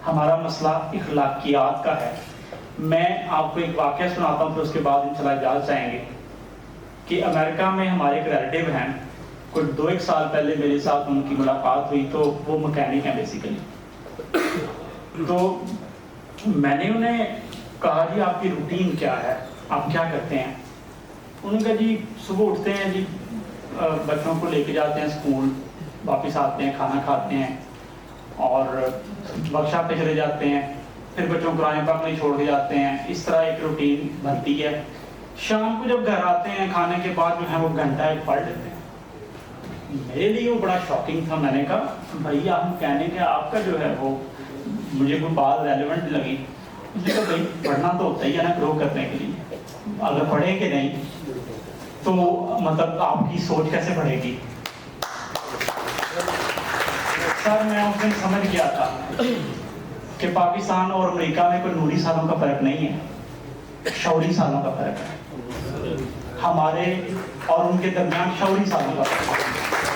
ہمارا مسئلہ اخلاقیات کا ہے. میں آپ کو ایک واقعہ سناتا ہوں، پھر اس کے بعد انشاءاللہ اجازت چاہیں گے کہ امریکہ میں ہمارے ایک ریلیٹیو ہیں، کچھ 2-1 سال پہلے میرے ساتھ ان کی ملاقات ہوئی. تو وہ مکینک ہیں بیسیکلی. تو میں نے انہیں کہا جی آپ کی روٹین کیا ہے، آپ کیا کرتے ہیں؟ انہوں نے کہا جی صبح اٹھتے ہیں جی، بچوں کو لے کے جاتے ہیں اسکول، واپس آتے ہیں، کھانا کھاتے ہیں اور ورکشاپ پہ چلے جاتے ہیں، پھر بچوں کو قرآن پاک نہیں چھوڑ کے جاتے ہیں. اس طرح ایک روٹین بنتی ہے. شام کو جب گھر آتے ہیں کھانے کے بعد جو ہے وہ گھنٹہ ایک پڑھ لیتے ہیں. میرے لیے وہ بڑا شاکنگ تھا. میں نے کہا بھائی ہم کہنے کہ آپ کا جو ہے وہ مجھے کوئی بات ریلیونٹ لگی. اس نے کہا بھائی پڑھنا تو ہوتا ہی ہے نا گرو کرنے کے لیے، اگر پڑھیں کہ نہیں تو مطلب آپ کی سوچ کیسے بڑھے گی. سر میں اس دن سمجھ گیا تھا کہ پاکستان اور امریکہ میں کوئی نوری سالوں کا فرق نہیں ہے، شعوری سالوں کا فرق ہے. ہمارے اور ان کے درمیان شعوری سالوں کا فرق ہے.